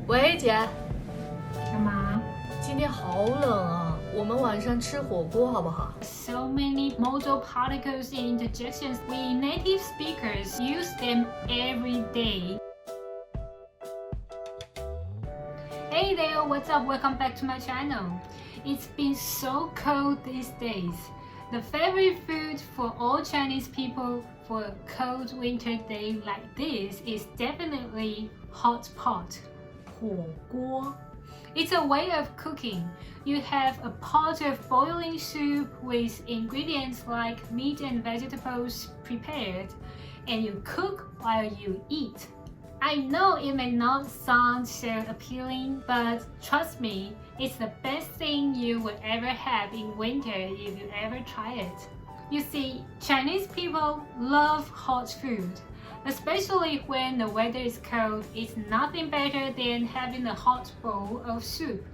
喂，姐，干嘛？今天好冷啊，我们晚上吃火锅好不好？ So many modal particles and interjections. We native speakers use them every day. Hey there, what's up? Welcome back to my channel. It's been so cold these days. The favorite food for all Chinese people for a cold winter day like this is definitely hot pot, 火锅. It's a way of cooking. You have a pot of boiling soup with ingredients like meat and vegetables prepared, and you cook while you eat. I know it may not sound so appealing, but trust me, it's the best thing you will ever have in winter if you ever try it. You see, Chinese people love hot food. Especially when the weather is cold, it's nothing better than having a hot bowl of soup.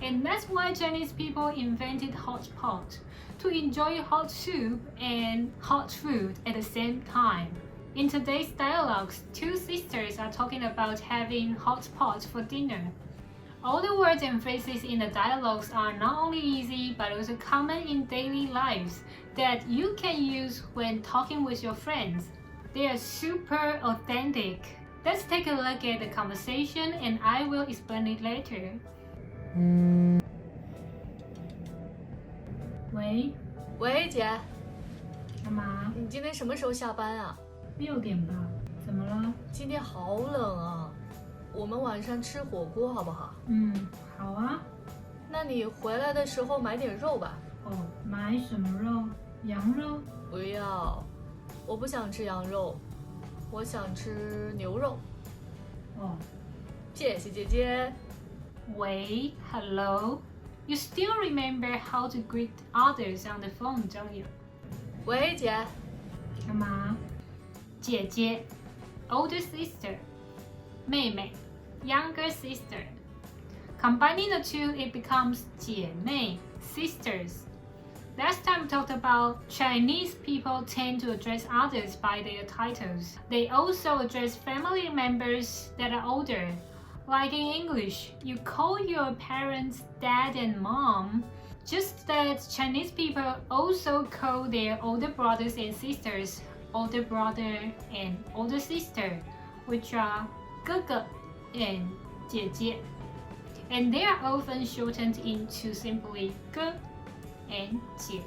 And that's why Chinese people invented hot pot, to enjoy hot soup and hot food at the same time. In today's dialogues, two sisters are talking about having hot pot for dinner. All the words and phrases in the dialogues are not only easy but also common in daily lives that you can use when talking with your friends. They are super authentic. Let's take a look at the conversation and I will explain it later. 喂，喂，姐，干嘛？你今天什么时候下班啊？ 6点吧。怎么了？今天好冷啊，我们晚上吃火锅好不好？好啊。那你回来的时候买点肉吧。哦，买什么肉？羊肉？不要，我不想吃羊肉，我想吃牛肉。哦，谢谢姐姐。喂 ，Hello. You still remember how to greet others on the phone, don't you? 喂，姐，干嘛？姐姐 older sister 妹妹 younger sister combining the two it becomes 姐妹 sisters. Last time we talked about Chinese people tend to address others by their titles. They also address family members that are older. Like in English, you call your parents dad and mom. Just that Chinese people also call their older brothers and sisters older brother and older sister, which are 哥哥 and 姐姐. And they are often shortened into simply 哥 and 姐.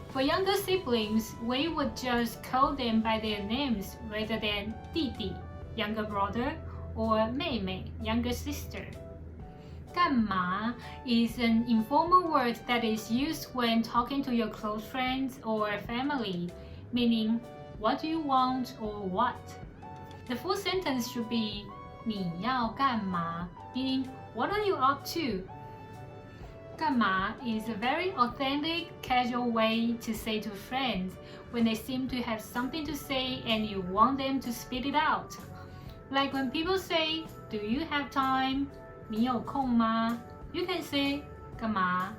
For younger siblings, we would just call them by their names rather than 弟弟 younger brother or 妹妹 younger sister. 干嘛 is an informal word that is used when talking to your close friends or family, meaning what do you want or what? The full sentence should be 你要干嘛 meaning what are you up to? 干嘛 is a very authentic, casual way to say to friends when they seem to have something to say and you want them to spit it out. Like when people say, do you have time? 你有空吗? You can say 干嘛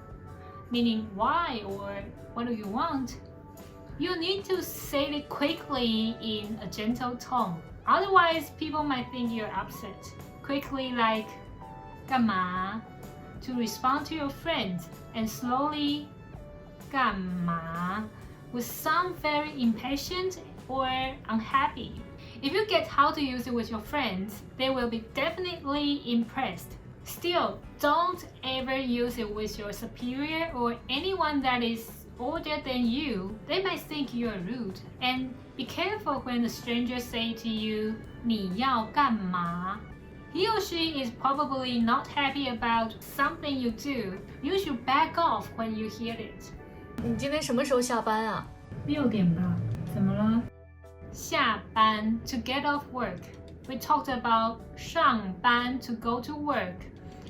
meaning why or what do you want? You need to say it quickly in a gentle tone. Otherwise, people might think you're upset. Quickly like 干嘛 to respond to your friends, and slowly 干嘛 will sound very impatient or unhappy. If you get how to use it with your friends, they will be definitely impressed. Still, don't ever use it with your superior or anyone that is older than you. They might think you're rude. And be careful when a stranger say to you, 你要干嘛? He or she is probably not happy about something you do. You should back off when you hear it. 你今天什么时候下班啊？6点吧。怎么了？下班 to get off work. We talked about 上班 to go to work.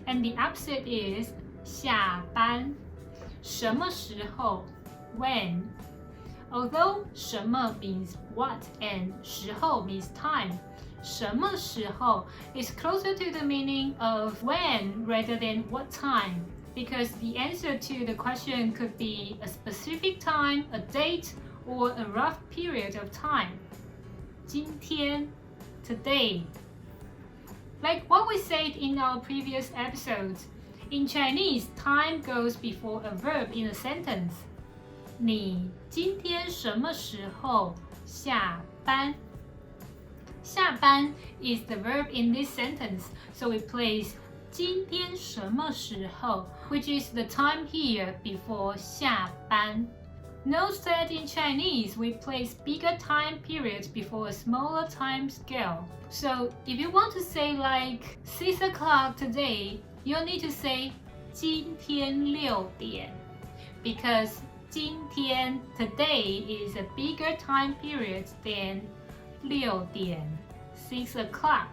And the opposite is 下班。什么时候 when. Although 什么 means what and 时候 means time, 什么时候 is closer to the meaning of when rather than what time, because the answer to the question could be a specific time, a date, or a rough period of time. 今天 today. Like what we said in our previous episodes, in Chinese, time goes before a verb in a sentence. 你今天什么时候下班？下班 is the verb in this sentence, so we place 今天什么时候 which is the time here before 下班。Note that in Chinese, we place bigger time periods before a smaller time scale. So if you want to say like 6 o'clock today, you'll need to say 今天6点 because 今天 today is a bigger time period than 6点 6 o'clock.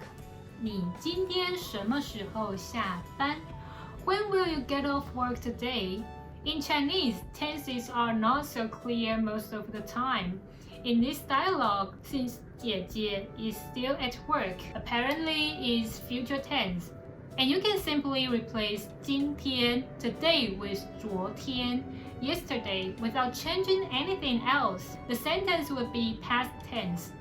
你今天什么时候下班 When will you get off work today?In Chinese, tenses are not so clear most of the time. In this dialogue, since 姐姐 is still at work, apparently is future tense. And you can simply replace 今天 today with 昨天 yesterday without changing anything else. The sentence would be past tense.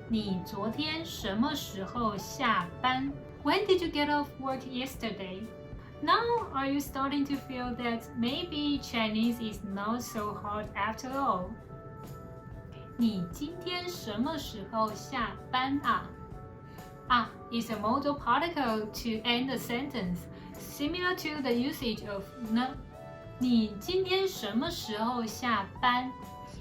你昨天什么时候下班 When did you get off work yesterday?Now, are you starting to feel that maybe Chinese is not so hard after all? 你今天什么时候下班啊？啊 is a modal particle to end a sentence, similar to the usage of 呢。你今天什么时候下班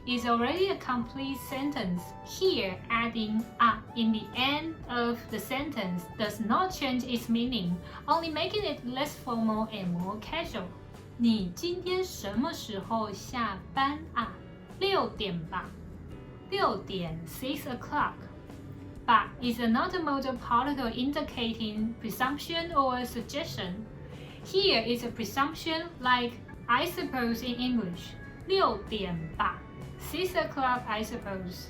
is already a complete sentence. Here, adding a in the end of the sentence does not change its meaning, only making it less formal and more casual. 你今天什么时候下班啊？6点吧。6点 6 o'clock. Ba is another modal particle indicating presumption or suggestion. Here is a presumption like I suppose in English. 6点吧。6 o'clock, I suppose.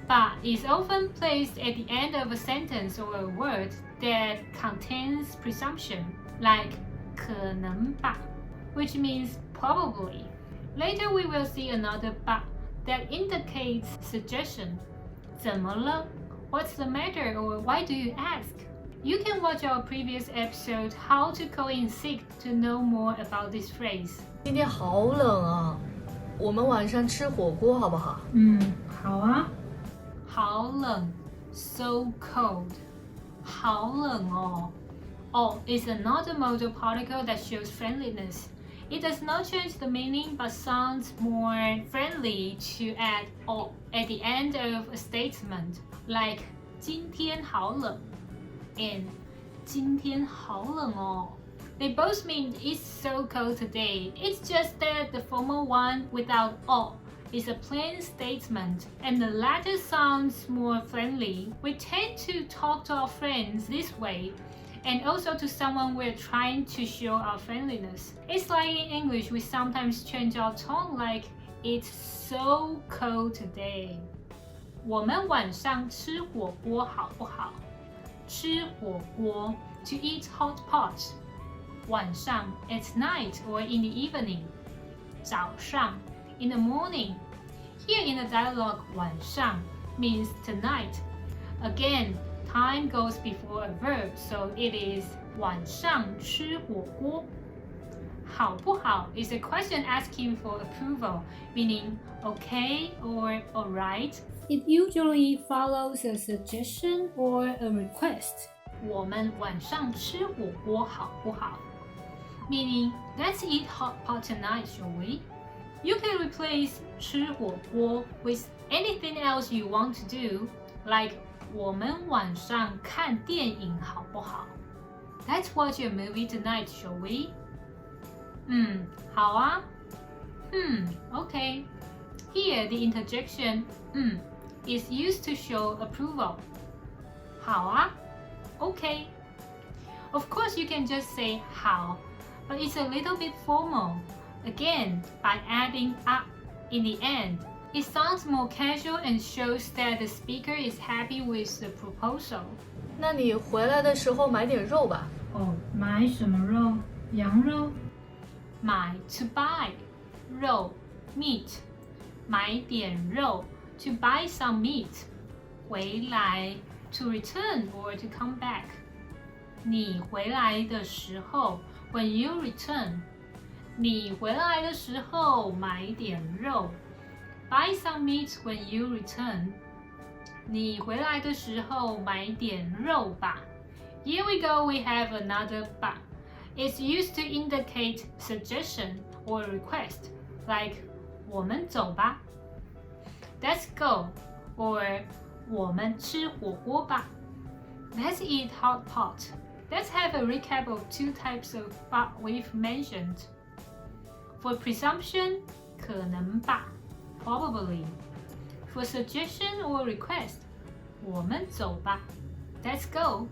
Ba is often placed at the end of a sentence or a word that contains presumption, like 可能吧, which means probably. Later we will see another ba that indicates suggestion. 怎么了? What's the matter or why do you ask? You can watch our previous episode How to Call in Sick to know more about this phrase. 今天好冷啊，我们晚上吃火锅好不好？好啊。好冷 so cold. 好冷哦。Oh is another modal particle that shows friendliness. It does not change the meaning but sounds more friendly to add "o" at the end of a statement, like 今天好冷 and 今天好冷哦。They both mean it's so cold today. It's just that the former one without "o" is a plain statement, and the latter sounds more friendly. We tend to talk to our friends this way, and also to someone we're trying to show our friendliness. It's like in English, we sometimes change our tone like, it's so cold today. 我们晚上吃火锅好不好？吃火锅 to eat hotpot. 晚上 at night or in the evening. 早上 in the morning. Here in the dialogue, 晚上 means tonight. Again, time goes before a verb, so it is 晚上吃火锅。好不好 is a question asking for approval, meaning okay or alright. It usually follows a suggestion or a request. 我们晚上吃火锅好不好？ Meaning, let's eat hot pot tonight, shall we? You can replace 吃火锅 with anything else you want to do, like 我们晚上看电影好不好？ Let's watch a movie tonight, shall we? 好啊。Okay. Here, the interjection is used to show approval. 好啊。Okay. Of course, you can just say 好, but it's a little bit formal. Again, by adding a in the end, it sounds more casual and shows that the speaker is happy with the proposal. 那你回来的时候买点肉吧。买什么肉？羊肉？买 to buy 肉 meat 买点肉 to buy some meat 回来 to return or to come back 你回来的时候 when you return， 你回来的时候买点肉 buy some meat when you return， 你回来的时候买点肉吧。 Here we go, we have another but. It's used to indicate suggestion or request, like 我们走吧 Let's go, or 我们吃火锅吧 Let's eat hot pot. Let's have a recap of two types of but we've mentioned. For presumption, 可能吧 probably. For suggestion or request, 我们走吧 Let's go.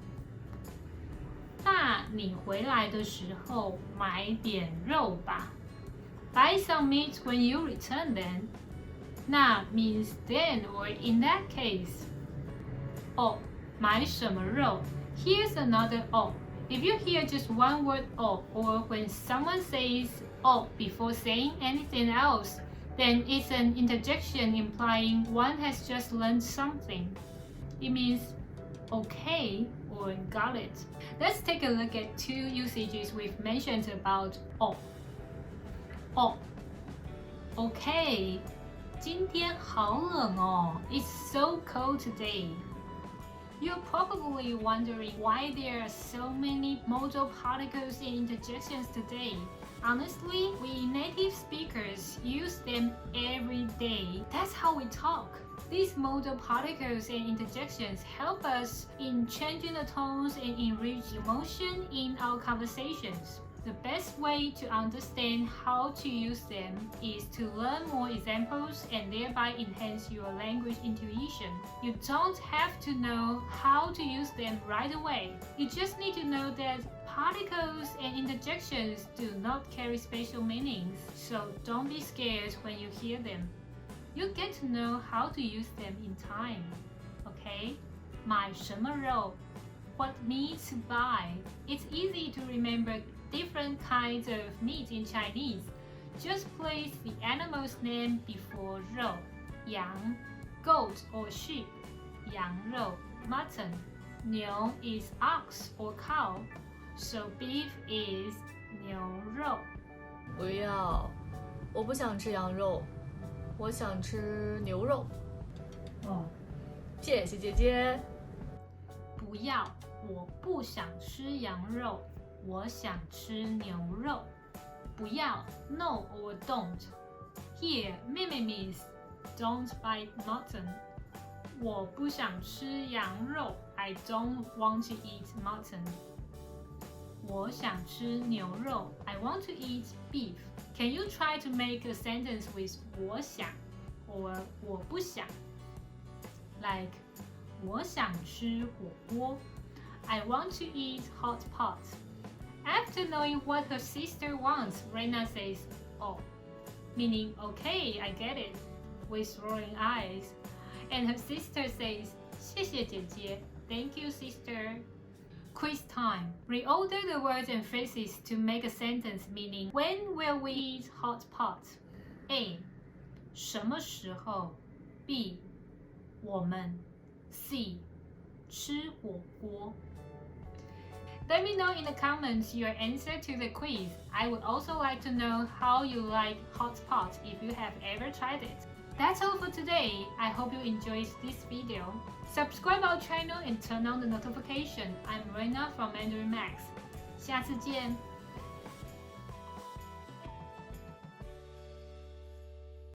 那你回来的时候买点肉吧 Buy some meat when you return then. 那 means then or in that case. 哦，买什么肉 Here's another oh. If you hear just one word oh, or when someone says oh before saying anything else, then it's an interjection implying one has just learned something. It means okay or got it. Let's take a look at two usages we've mentioned about oh. Oh, okay. 今天好冷哦 It's so cold today. You're probably wondering why there are so many modal particles and interjections today. Honestly, we native speakers use them every day. That's how we talk. These modal particles and interjections help us in changing the tones and enrich emotion in our conversations. The best way to understand how to use them is to learn more examples and thereby enhance your language intuition. You don't have to know how to use them right away. You just need to know that particles and interjections do not carry special meanings, so don't be scared when you hear them. You'll get to know how to use them in time. Okay? 买什么肉 What meat to buy? It's easy to remember different kinds of meat in Chinese. Just place the animal's name before 肉 Yang, goat or sheep 羊肉 Mutton. 牛 is ox or cow, so beef is 牛肉。不要，我不想吃羊肉，我想吃牛肉。哦，谢谢姐姐。不要，我不想吃羊肉，我想吃牛肉。不要 no or don't. Here, 妹妹 means don't buy mutton. 我不想吃羊肉 I don't want to eat mutton. 我想吃牛肉 I want to eat beef. Can you try to make a sentence with 我想 or 我不想 Like 我想吃火锅 I want to eat hot pot. After knowing what her sister wants, Rena says, oh, meaning okay, I get it, with rolling eyes. And her sister says, 谢谢姐姐 Thank you, sister. Quiz time. Reorder the words and phrases to make a sentence meaning when will we eat hot pot? A. 什么时候 B. 我们 C. 吃火锅 Let me know in the comments your answer to the quiz. I would also like to know how you like hot pot if you have ever tried it. That's all for today. I hope you enjoyed this video. Subscribe our channel and turn on the notification. I'm Rena from Mandarin Max. 下次见。